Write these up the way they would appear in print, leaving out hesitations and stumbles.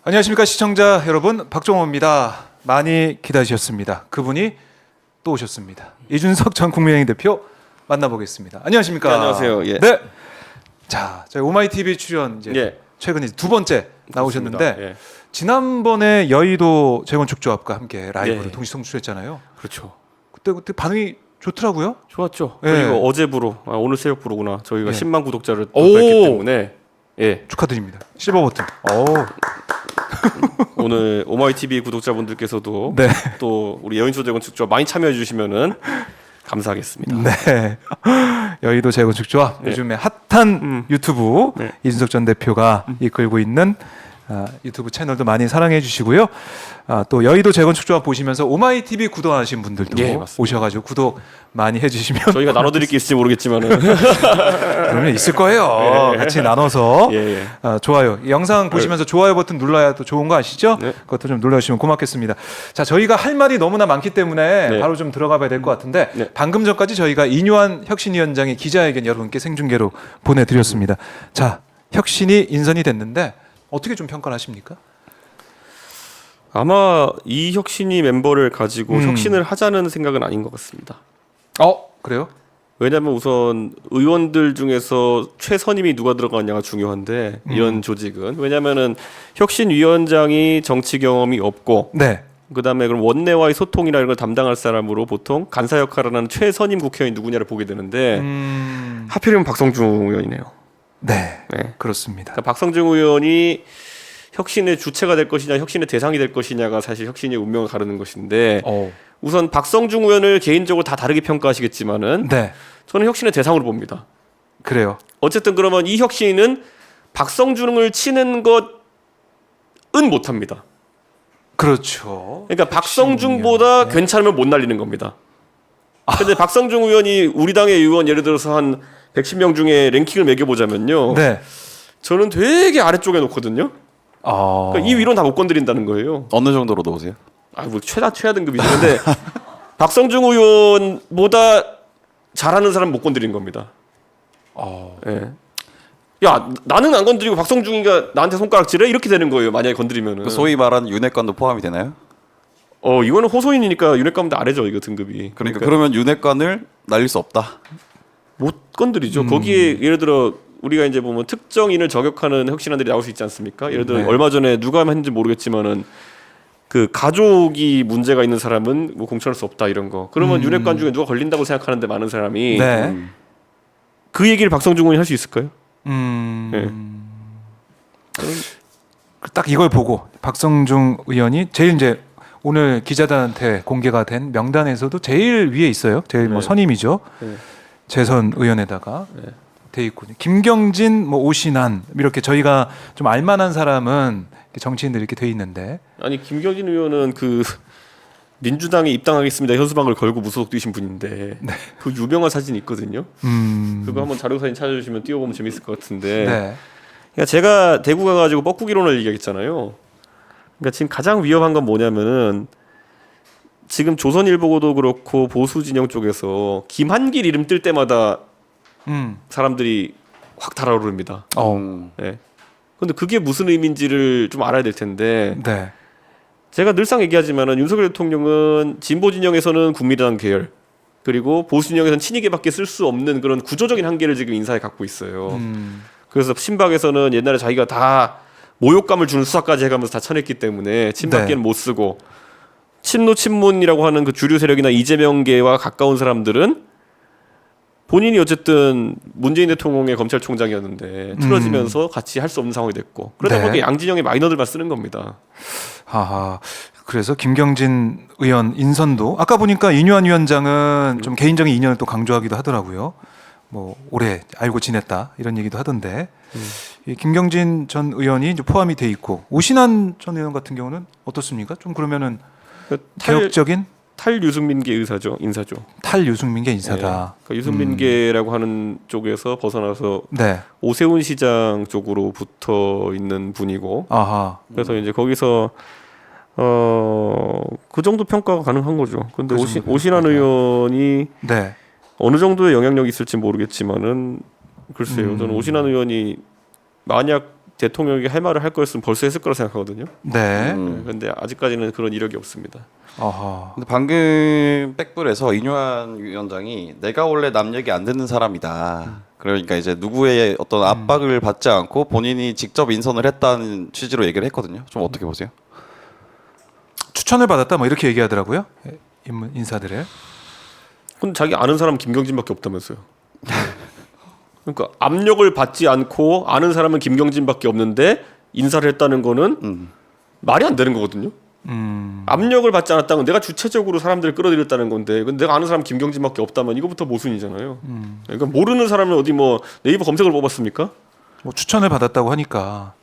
안녕하십니까 시청자 여러분, 박종호입니다. 많이 기다리셨습니다. 그분이 또 오셨습니다. 이준석 전 국민의힘 대표 만나보겠습니다. 안녕하십니까? 네, 안녕하세요. 예. 네. 자, 저희 오마이TV 출연 이제 예. 최근에 두 번째 나오셨는데 예. 지난번에 여의도 재건축조합과 함께 라이브로 예. 동시 송출했잖아요. 그렇죠. 그때 반응이 좋더라고요. 좋았죠. 예. 그리고 어제부로 오늘 새벽부로구나. 저희가 예. 10만 구독자를 오! 돌파했기 때문에 예. 축하드립니다. 실버 버튼. 오늘 오마이TV 구독자분들께서도 네. 또 우리 여인소 재건축조합 많이 참여해 주시면은 감사하겠습니다. 네. 여의도 재건축조합 네. 요즘에 핫한 유튜브 네. 이준석 전 대표가 이끌고 있는 유튜브 채널도 많이 사랑해 주시고요. 또 여의도 재건축조합 보시면서 오마이TV 구독하신 분들도 예, 맞습니다. 오셔가지고 구독 많이 해주시면 저희가 나눠드릴 게 있을지 모르겠지만은 그러면 있을 거예요. 예. 같이 나눠서 예. 좋아요. 이 영상 보시면서 좋아요 버튼 눌러야 또 좋은 거 아시죠? 네. 그것도 좀 눌러주시면 고맙겠습니다. 자, 저희가 할 말이 너무나 많기 때문에 네. 바로 좀 들어가 봐야 될 것 같은데 네. 방금 전까지 저희가 이뇨한 혁신위원장의 기자회견 여러분께 생중계로 보내드렸습니다. 자, 혁신이 인선이 됐는데 어떻게 좀 평가를 하십니까? 아마 이 혁신이 멤버를 가지고 혁신을 하자는 생각은 아닌 것 같습니다. 그래요? 왜냐하면 우선 의원들 중에서 최선임이 누가 들어가느냐가 중요한데 이런 조직은 왜냐하면은 혁신위원장이 정치 경험이 없고 네. 그다음에 그럼 원내와의 소통이라는 걸 담당할 사람으로 보통 간사 역할을 하는 최선임 국회의원이 누구냐를 보게 되는데 하필이면 박성중 의원이네요. 네. 네. 그렇습니다. 그러니까 박성중 의원이 혁신의 주체가 될 것이냐 혁신의 대상이 될 것이냐가 사실 혁신의 운명을 가르는 것인데 우선 박성중 의원을 개인적으로 다 다르게 평가하시겠지만은 네. 저는 혁신의 대상으로 봅니다. 그래요. 어쨌든 그러면 이 혁신은 박성중을 치는 것은 못합니다. 그렇죠. 그러니까 박성중보다 괜찮으면 못 날리는 겁니다. 근데 박성중 의원이 우리 당의 의원 예를 들어서 한 110명 중에 랭킹을 매겨보자면요. 네. 저는 되게 아래쪽에 놓거든요. 그러니까 이 위로는 다 못 건드린다는 거예요. 어느 정도로 놓으세요? 뭐 최하 등급이죠. 근데 박성중 의원보다 잘하는 사람 못 건드리는 겁니다. 예. 야, 나는 안 건드리고 박성중이가 나한테 손가락질해 이렇게 되는 거예요. 만약에 건드리면은. 그 소위 말하는 윤핵관도 포함이 되나요? 이거는 호소인이니까 윤핵관보다 아래죠. 이거 등급이. 그러니까 그러면 윤핵관을 날릴 수 없다. 못 건드리죠. 거기에 예를 들어 우리가 이제 보면 특정인을 저격하는 혁신안들이 나올 수 있지 않습니까? 예를 들어 네. 얼마 전에 누가 했는지 모르겠지만은 그 가족이 문제가 있는 사람은 뭐 공천할 수 없다 이런 거. 그러면 윤핵관 중에 누가 걸린다고 생각하는데 많은 사람이 네. 그 얘기를 박성중 의원이 할 수 있을까요? 딱 이걸 보고 박성중 의원이 제일 이제 오늘 기자들한테 공개가 된 명단에서도 제일 위에 있어요. 제일 뭐 네. 선임이죠. 네. 재선 의원에다가 네. 돼 있군요. 김경진, 뭐 오신환 이렇게 저희가 좀 알만한 사람은 정치인들 이렇게 돼 있는데. 아니 김경진 의원은 그 민주당에 입당하겠습니다 현수막을 걸고 무소속 뛰신 분인데 그 유명한 사진이 있거든요. 그거 한번 자료 사진 찾아주시면 띄워보면 재밌을 것 같은데. 네. 그러니까 제가 대구 가가지고 뻐꾸기론을 얘기했잖아요. 그러니까 지금 가장 위험한 건 뭐냐면은 지금 조선일보도 그렇고 보수 진영 쪽에서 김한길 이름 뜰 때마다 사람들이 확 달아오릅니다. 네. 근데 그게 무슨 의미인지를 좀 알아야 될 텐데 네. 제가 늘상 얘기하지만은 윤석열 대통령은 진보 진영에서는 국민의당 계열 그리고 보수 진영에서는 친이계밖에 쓸 수 없는 그런 구조적인 한계를 지금 인사에 갖고 있어요. 그래서 친박에서는 옛날에 자기가 다 모욕감을 주는 수사까지 해가면서 다 쳐냈기 때문에 친박계는 못 쓰고 친노 친문이라고 하는 그 주류 세력이나 이재명계와 가까운 사람들은 본인이 어쨌든 문재인 대통령의 검찰총장이었는데 틀어지면서 같이 할 수 없는 상황이 됐고 그러다 네. 보니까 양진영의 마이너들만 쓰는 겁니다. 하하. 그래서 김경진 의원 인선도 아까 보니까 이뇨한 위원장은 좀 개인적인 인연을 또 강조하기도 하더라고요. 뭐 오래 알고 지냈다 이런 얘기도 하던데 이 김경진 전 의원이 이제 포함이 돼 있고 오신환 전 의원 같은 경우는 어떻습니까? 좀 그러면은 개혁적인 탈유승민계 인사죠. 탈유승민계 인사다. 그러니까 유승민계라고 하는 쪽에서 벗어나서 네. 오세훈 시장 쪽으로 붙어 있는 분이고 아하. 그래서 이제 거기서 그 정도 평가가 가능한 거죠. 근데 그 정도 오신환 의원이 네. 어느 정도의 영향력이 있을지 모르겠지만은 글쎄요. 저는 오신환 의원이 만약 대통령이 할 말을 할 거였으면 벌써 했을 거라 생각하거든요. 네. 그런데 아직까지는 그런 이력이 없습니다. 어허. 근데 방금 백불에서 이뇨한 위원장이 내가 원래 남 얘기 안 듣는 사람이다. 그러니까 이제 누구의 어떤 압박을 받지 않고 본인이 직접 인선을 했다는 취지로 얘기를 했거든요. 좀 어떻게 보세요? 추천을 받았다 뭐 이렇게 얘기하더라고요. 인사들을. 근데 자기 아는 사람 김경진밖에 없다면서요. 그러니까 압력을 받지 않고 아는 사람은 김경진밖에 없는데 인사를 했다는 거는 말이 안 되는 거거든요. 압력을 받지 않았다는 건 내가 주체적으로 사람들을 끌어들였다는 건데, 근데 내가 아는 사람 김경진밖에 없다면 이거부터 모순이잖아요. 그러니까 모르는 사람을 어디 뭐 네이버 검색을 뽑았습니까? 뭐 추천을 받았다고 하니까.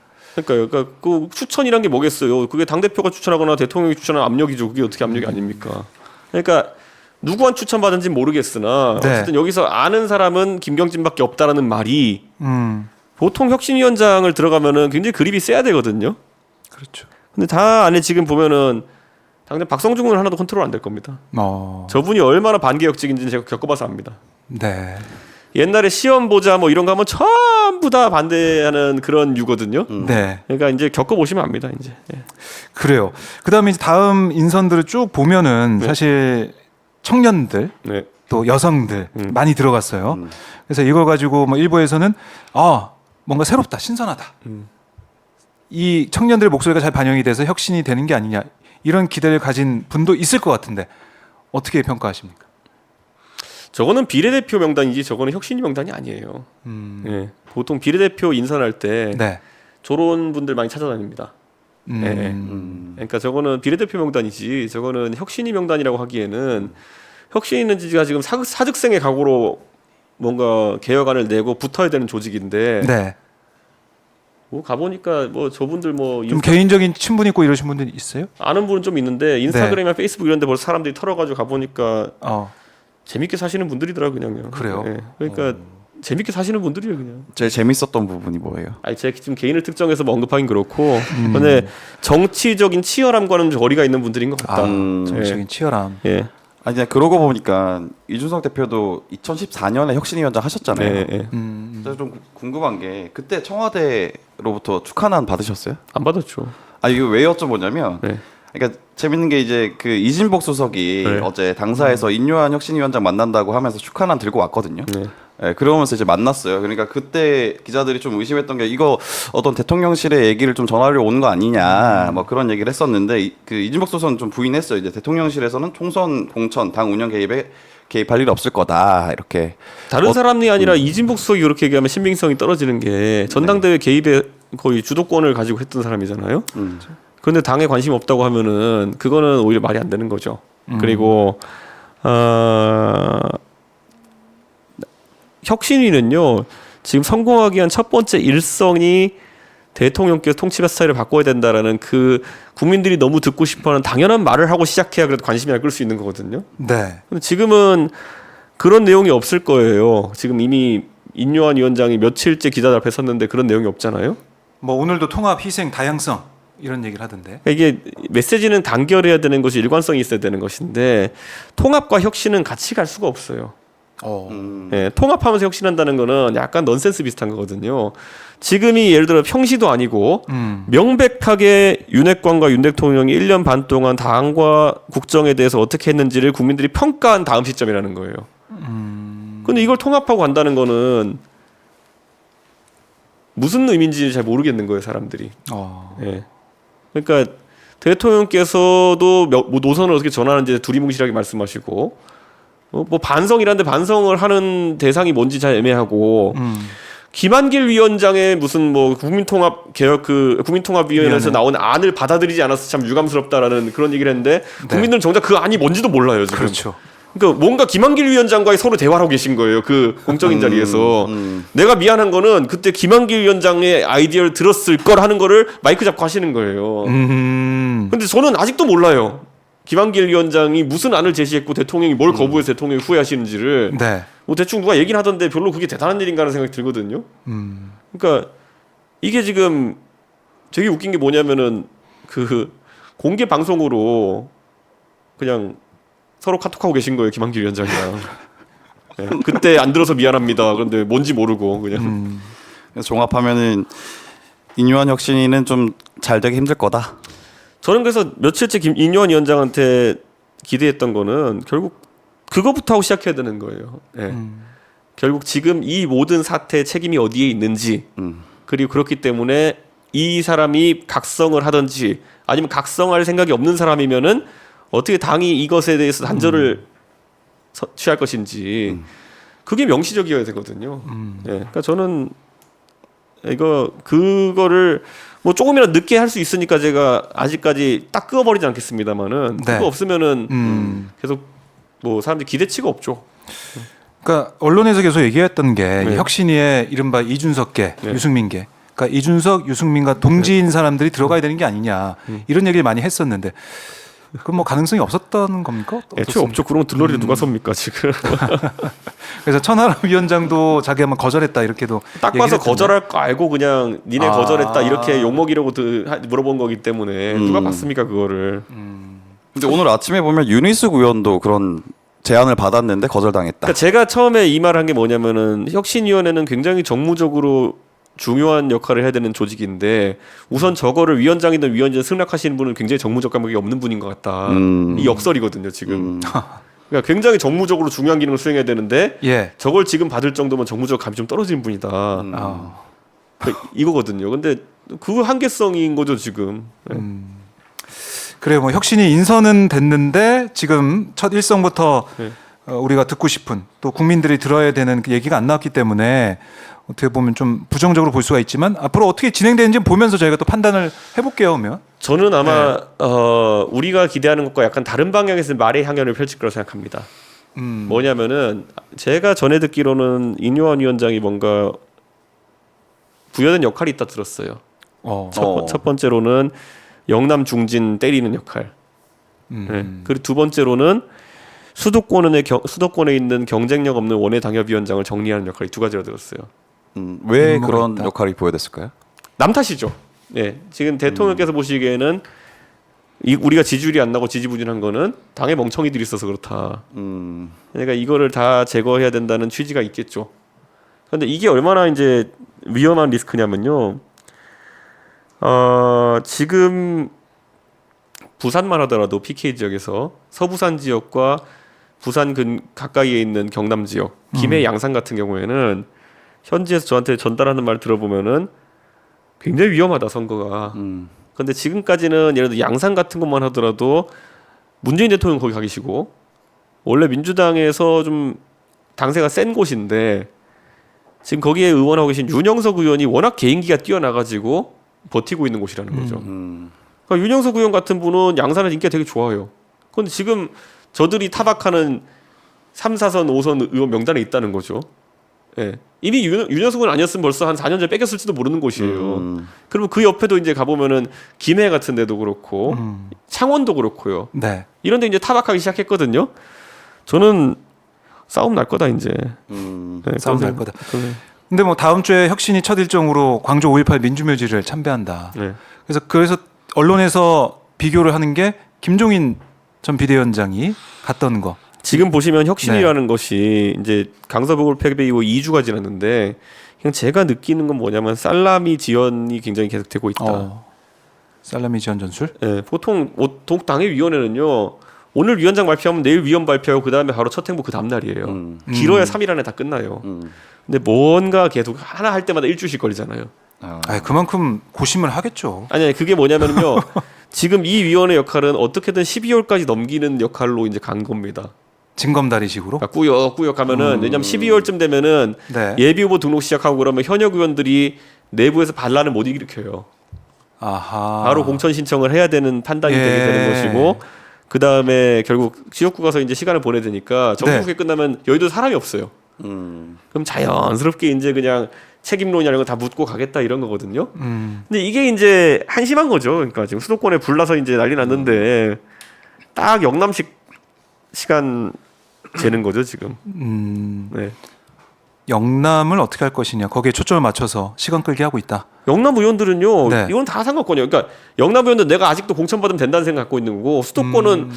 그러니까 그 추천이란 게 뭐겠어요? 그게 당 대표가 추천하거나 대통령이 추천한 압력이죠. 그게 어떻게 압력이 아닙니까? 그러니까 누구한 추천 받은지 모르겠으나 네. 어쨌든 여기서 아는 사람은 김경진밖에 없다라는 말이 보통 혁신위원장을 들어가면은 굉장히 그립이 세야 되거든요. 그렇죠. 근데 다 안에 지금 보면은 당장 박성중은 하나도 컨트롤 안 될 겁니다. 저분이 얼마나 반개혁적인지는 제가 겪어봐서 압니다. 네. 옛날에 시험 보자 뭐 이런 거 하면 전부 다 반대하는 그런 유거든요. 네. 그러니까 이제 겪어보시면 압니다. 이제. 예. 그래요. 그다음에 이제 다음 인선들을 쭉 보면은 네. 사실 청년들 네. 또 여성들 많이 들어갔어요. 그래서 이걸 가지고 뭐 일부에서는 뭔가 새롭다, 신선하다. 이 청년들의 목소리가 잘 반영이 돼서 혁신이 되는 게 아니냐 이런 기대를 가진 분도 있을 것 같은데 어떻게 평가하십니까? 저거는 비례대표 명단이지 저거는 혁신위 명단이 아니에요. 예. 보통 비례대표 인선할 때 네. 저런 분들 많이 찾아다닙니다. 예. 그러니까 저거는 비례대표 명단이지 저거는 혁신위 명단이라고 하기에는 혁신위는 지가 지금 사직생의 각오로 뭔가 개혁안을 내고 붙어야 되는 조직인데 네. 뭐 가보니까 뭐 저분들 뭐 좀 개인적인 친분 있고 이러신 분들이 있어요? 아는 분은 좀 있는데 인스타그램이나 페이스북 이런 데 벌써 사람들이 털어가지고 가보니까 재밌게 사시는 분들이더라고요. 그냥. 그래요? 예. 그러니까 재밌게 사시는 분들이에요 그냥. 제일 재밌었던 부분이 뭐예요? 아니 제가 지금 개인을 특정해서 뭐 언급하긴 그렇고 근데 정치적인 치열함과는 거리가 있는 분들인 것 같다. 정치적인 치열함. 예. 아니 그냥 그러고 보니까 이준석 대표도 2014년에 혁신위원장 하셨잖아요. 예, 예. 그래서 좀 궁금한 게 그때 청와대로부터 축하난 받으셨어요? 안 받았죠. 아 이거 왜 여쭤보냐면 네. 그러니까 재밌는 게 이제 그 이진복 수석이 네. 어제 당사에서 인요한 혁신위원장 만난다고 하면서 축하난 들고 왔거든요. 네. 예, 그러면서 이제 만났어요. 그러니까 그때 기자들이 좀 의심했던 게 이거 어떤 대통령실의 얘기를 좀 전하려 오는 거 아니냐 뭐 그런 얘기를 했었는데 그 이진복 수석은 좀 부인했어요. 이제 대통령실에서는 총선 공천 당 운영 개입할 일 없을 거다 이렇게. 다른 사람이 아니라 이진복 수석이 그렇게 얘기하면 신빙성이 떨어지는 게 전당대회 개입에 거의 주도권을 가지고 했던 사람이잖아요. 그런데 당에 관심 없다고 하면은 그거는 오히려 말이 안 되는 거죠. 그리고 혁신위는요 지금 성공하기 위한 첫 번째 일성이 대통령께서 통치 스타일을 바꿔야 된다라는 그 국민들이 너무 듣고 싶어하는 당연한 말을 하고 시작해야 그래도 관심이 끌 수 있는 거거든요. 네. 근데 지금은 그런 내용이 없을 거예요. 지금 이미 인요한 위원장이 며칠째 기자들 앞에 섰는데 그런 내용이 없잖아요. 뭐 오늘도 통합, 희생, 다양성 이런 얘기를 하던데. 그러니까 이게 메시지는 단결해야 되는 것이 일관성이 있어야 되는 것인데 통합과 혁신은 같이 갈 수가 없어요. 예, 통합하면서 혁신한다는 거는 약간 넌센스 비슷한 거거든요. 지금이 예를 들어 평시도 아니고 명백하게 윤핵관과 윤 대통령이 1년 반 동안 당과 국정에 대해서 어떻게 했는지를 국민들이 평가한 다음 시점이라는 거예요. 근데 이걸 통합하고 간다는 거는 무슨 의미인지 잘 모르겠는 거예요, 사람들이. 예. 그러니까 대통령께서도 뭐 노선을 어떻게 전하는지 두리뭉실하게 말씀하시고 뭐 반성이라는데 반성을 하는 대상이 뭔지 잘 애매하고 김한길 위원장의 무슨 뭐 국민통합 개혁 그 국민통합위원회에서 나온 안을 받아들이지 않아서 참 유감스럽다라는 그런 얘기를 했는데 국민들은 정작 그 안이 뭔지도 몰라요 지금. 그렇죠. 그러니까 뭔가 김한길 위원장과의 서로 대화를 하고 계신 거예요. 그 공적인 자리에서. 내가 미안한 거는 그때 김한길 위원장의 아이디어를 들었을 걸 하는 거를 마이크 잡고 하시는 거예요. 근데 저는 아직도 몰라요. 김한길 위원장이 무슨 안을 제시했고 대통령이 뭘 거부해서 대통령이 후회하시는지를 네. 뭐 대충 누가 얘기는 하던데 별로 그게 대단한 일인가라는 생각이 들거든요. 그러니까 이게 지금 되게 웃긴 게 뭐냐면은 그 공개 방송으로 그냥 서로 카톡하고 계신 거예요, 김한길 위원장이랑. 네, 그때 안 들어서 미안합니다. 그런데 뭔지 모르고 그냥. 그래서 종합하면은 인유한 혁신위는 좀 잘 되기 힘들 거다. 저는 그래서 며칠째 인유한 위원장한테 기대했던 거는 결국 그거부터 하고 시작해야 되는 거예요. 예. 결국 지금 이 모든 사태의 책임이 어디에 있는지 그리고 그렇기 때문에 이 사람이 각성을 하든지 아니면 각성할 생각이 없는 사람이면은 어떻게 당이 이것에 대해서 단절을 취할 것인지 그게 명시적이어야 되거든요. 예. 그러니까 저는 그거를 뭐 조금이라도 늦게 할 수 있으니까 제가 아직까지 딱 끄어버리지 않겠습니다만은 네. 그거 없으면은 계속 뭐 사람들이 기대치가 없죠. 그러니까 언론에서 계속 얘기했던 게 네. 이 혁신위에 이른바 이준석계, 네. 유승민계, 그러니까 이준석, 유승민과 동지인 사람들이 들어가야 되는 게 아니냐 이런 얘기를 많이 했었는데 그건 뭐 가능성이 없었던 겁니까? 애초에 없죠. 그러면 들러리를 누가 섭니까 지금? 그래서 천하람 위원장도 자기가 뭐 거절했다 이렇게도 딱 얘기를 봐서 했던데. 거절할 거 알고 그냥 니네 아. 거절했다 이렇게 욕먹이려고 물어본 거기 때문에 누가 봤습니까 그거를? 근데 오늘 아침에 보면 윤희숙 의원도 그런 제안을 받았는데 거절당했다. 그러니까 제가 처음에 이 말한 게 뭐냐면은 혁신위원회는 굉장히 정무적으로 중요한 역할을 해야 되는 조직인데 우선 저거를 위원장이든 위원장 승낙하시는 분은 굉장히 정무적 감각이 없는 분인 것 같다. 이 역설이거든요 지금. 그러니까 굉장히 정무적으로 중요한 기능을 수행해야 되는데 예. 저걸 지금 받을 정도면 정무적 감이 좀 떨어지는 분이다. 그러니까 이거거든요. 근데 그 한계성인 거죠 지금. 그래요. 뭐 혁신이 인선은 됐는데 지금 첫 일성부터 네. 우리가 듣고 싶은 또 국민들이 들어야 되는 그 얘기가 안 나왔기 때문에 어떻게 보면 좀 부정적으로 볼 수가 있지만 앞으로 어떻게 진행되는지 보면서 저희가 또 판단을 해볼게요. 그러면 저는 아마 우리가 기대하는 것과 약간 다른 방향에서 말의 향연을 펼칠 거라고 생각합니다. 뭐냐면은 제가 전에 듣기로는 인유한 위원장이 뭔가 부여된 역할이 있다 들었어요. 첫 번째로는 영남 중진 때리는 역할. 네. 그리고 두 번째로는 수도권에 있는 경쟁력 없는 원외 당협위원장을 정리하는 역할이 두 가지라 들었어요. 왜 의무가 그런 있다. 역할이 부여됐을까요? 남 탓이죠. 네. 지금 대통령께서 보시기에는 우리가 지지율이 안 나고 지지부진한 거는 당의 멍청이들이 있어서 그렇다. 그러니까 이거를 다 제거해야 된다는 취지가 있겠죠. 그런데 이게 얼마나 이제 위험한 리스크냐면요. 지금 부산만 하더라도 PK 지역에서 서부산 지역과 부산 가까이에 있는 경남 지역, 김해 양산 같은 경우에는 현지에서 저한테 전달하는 말 들어보면은 굉장히 위험하다 선거가. 그런데 지금까지는 예를 들어 양산 같은 것만 하더라도 문재인 대통령 거기 가 계시고 원래 민주당에서 좀 당세가 센 곳인데 지금 거기에 의원하고 계신 윤영석 의원이 워낙 개인기가 뛰어나가지고 버티고 있는 곳이라는 거죠. 그러니까 윤영석 의원 같은 분은 양산의 인기가 되게 좋아요. 그런데 지금 저들이 타박하는 3, 4선, 5선 의원 명단에 있다는 거죠. 예. 이미 윤영석 의원 아니었으면 벌써 한 4년 전에 뺏겼을지도 모르는 곳이에요. 그러면 그 옆에도 이제 가보면은 김해 같은 데도 그렇고 창원도 그렇고요. 네. 이런 데 이제 타박하기 시작했거든요. 저는 싸움 날 거다 이제. 네, 싸움 날 거다. 네. 근데 뭐 다음 주에 혁신이 첫 일정으로 광주 5.18 민주묘지를 참배한다. 네. 그래서 언론에서 비교를 하는 게 김종인 전 비대위원장이 갔던 거. 지금 보시면 혁신이라는 것이 이제 강서북을 패배 이후 2주가 지났는데 그냥 제가 느끼는 건 뭐냐면 살라미 지연이 굉장히 계속되고 있다. 살라미 지연 전술? 예, 보통 당협위원회는요 오늘 위원장 발표하면 내일 위원 발표하고 그 다음에 바로 첫 행보 그 다음 날이에요. 길어야 3일 안에 다 끝나요. 근데 뭔가 계속 하나 할 때마다 일주일씩 걸리잖아요. 그만큼 고심을 하겠죠. 아니 그게 뭐냐면요 지금 이 위원회 역할은 어떻게든 12월까지 넘기는 역할로 이제 간 겁니다. 징검다리식으로. 그러니까 꾸역꾸역 하면은 왜냐면 12월쯤 되면은 네. 예비 후보 등록 시작하고 그러면 현역 의원들이 내부에서 반란을 못 일으켜요. 아하. 바로 공천 신청을 해야 되는 판단이 되게 되는 것이고 그 다음에 결국 지역구 가서 이제 시간을 보내야 되니까 전국에 끝나면 여의도 사람이 없어요. 그럼 자연스럽게 이제 그냥 책임론이 이런 거 다 묻고 가겠다 이런 거거든요. 근데 이게 이제 한심한 거죠. 그러니까 지금 수도권에 불나서 이제 난리 났는데 딱 영남식 시간 재는 거죠 지금. 네. 영남을 어떻게 할 것이냐. 거기에 초점을 맞춰서 시간 끌기 하고 있다. 영남 의원들은요, 네. 이건 다 상관권이에요. 그러니까 영남 의원들 내가 아직도 공천 받으면 된다는 생각 갖고 있는 거고 수도권은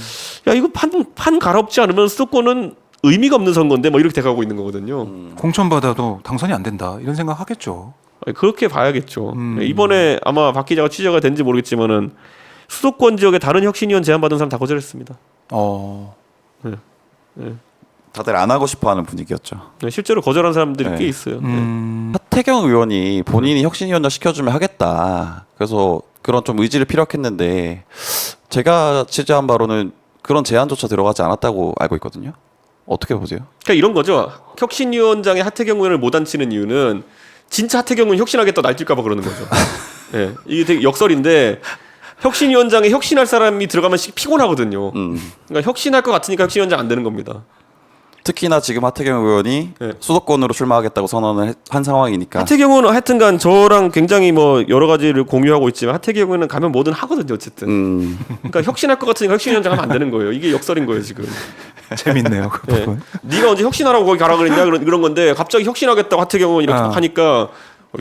야 이거 판 갈아엎지 않으면 수도권은 의미가 없는 선거인데 뭐 이렇게 돼가고 있는 거거든요. 공천 받아도 당선이 안 된다. 이런 생각 하겠죠. 아니, 그렇게 봐야겠죠. 이번에 아마 박 기자가 취재가 된지 모르겠지만은 수도권 지역의 다른 혁신위원 제안받은 사람 다 거절했습니다. 다들 안 하고 싶어하는 분위기였죠. 네, 실제로 거절한 사람들이 네. 꽤 있어요. 하태경 의원이 본인이 혁신위원장 시켜주면 하겠다. 그래서 그런 좀 의지를 피력했는데 제가 취재한 바로는 그런 제안조차 들어가지 않았다고 알고 있거든요. 어떻게 보세요? 그러니까 이런 거죠. 혁신위원장의 하태경 의원을 못 앉히는 이유는 진짜 하태경은 혁신하겠다 날뛸까봐 그러는 거죠. 네, 이게 되게 역설인데 혁신위원장에 혁신할 사람이 들어가면 피곤하거든요. 그러니까 혁신할 것 같으니까 혁신위원장 안 되는 겁니다. 특히나 지금 하태경 의원이 네. 수도권으로 출마하겠다고 선언을 한 상황이니까. 하태경은 하여튼간 저랑 굉장히 뭐 여러 가지를 공유하고 있지만 하태경은 가면 뭐든 하거든요. 어쨌든. 그러니까 혁신할 것 같으니까 혁신위원장 하면 안 되는 거예요. 이게 역설인 거예요 지금. 재밌네요 그 네. 부분. 네가 언제 혁신하라고 거기 가라 그랬냐 그런 건데 갑자기 혁신하겠다고 하태경은 이렇게 하니까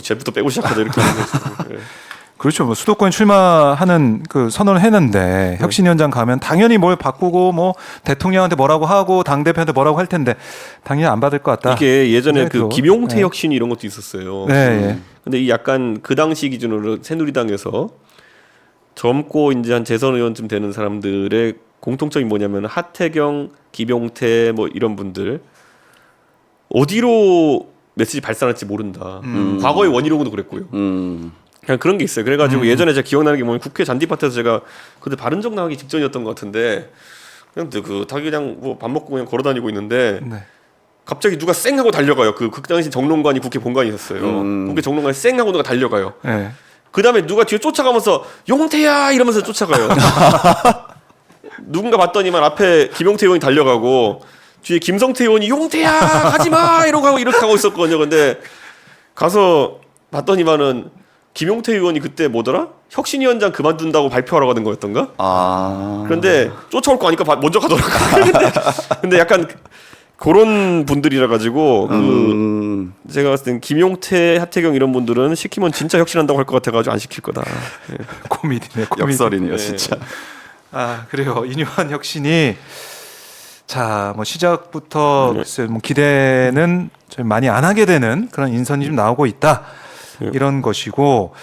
쟤부터 빼고 시작하자 이렇게 하는 거죠. 네. 그렇죠. 뭐 수도권 출마하는 그 선언을 했는데 혁신위원장 가면 당연히 뭘 바꾸고 뭐 대통령한테 뭐라고 하고 당 대표한테 뭐라고 할 텐데 당연히 안 받을 것 같다. 이게 예전에 그 그래도, 김용태 네. 혁신 이런 것도 있었어요. 네. 예. 근데 이 약간 그 당시 기준으로 새누리당에서 젊고 이제 한 재선 의원쯤 되는 사람들의 공통점이 뭐냐면 하태경, 김용태 뭐 이런 분들 어디로 메시지 발산할지 모른다. 과거의 원희룡도 그랬고요. 그냥 그런 게 있어요. 그래가지고 예전에 제가 기억나는 게 뭐냐면 국회 잔디밭에서 제가 그때 바른정 나가기 직전이었던 것 같은데 그냥 그냥 뭐 밥 먹고 그냥 걸어다니고 있는데 네. 갑자기 누가 쌩 하고 달려가요. 그 당시 정론관이 국회 본관이 있었어요. 국회 정론관이 쌩 하고 누가 달려가요. 네. 그 다음에 누가 뒤에 쫓아가면서 용태야 이러면서 쫓아가요. 누군가 봤더니만 앞에 김용태 의원이 달려가고 뒤에 김성태 의원이 용태야 가지마 이러고 하고 이렇게 하고 있었거든요. 근데 가서 봤더니만은 김용태 의원이 그때 뭐더라? 혁신위원장 그만둔다고 발표하러 가는 거였던가? 그런데 쫓아올 거 아니까 먼저 가더라고요. 근데 약간 그런 분들이라 가지고 제가 봤을 땐 김용태, 하태경 이런 분들은 시키면 진짜 혁신한다고 할 것 같아가지고 안 시킬 거다. 네. 코미디네. 코미디. 역설이네요, 네. 진짜. 아 그래요. 이뇨한 혁신이 자 뭐 시작부터 글쎄 뭐 기대는 좀 많이 안 하게 되는 그런 인선이 좀 나오고 있다. 이런 것이고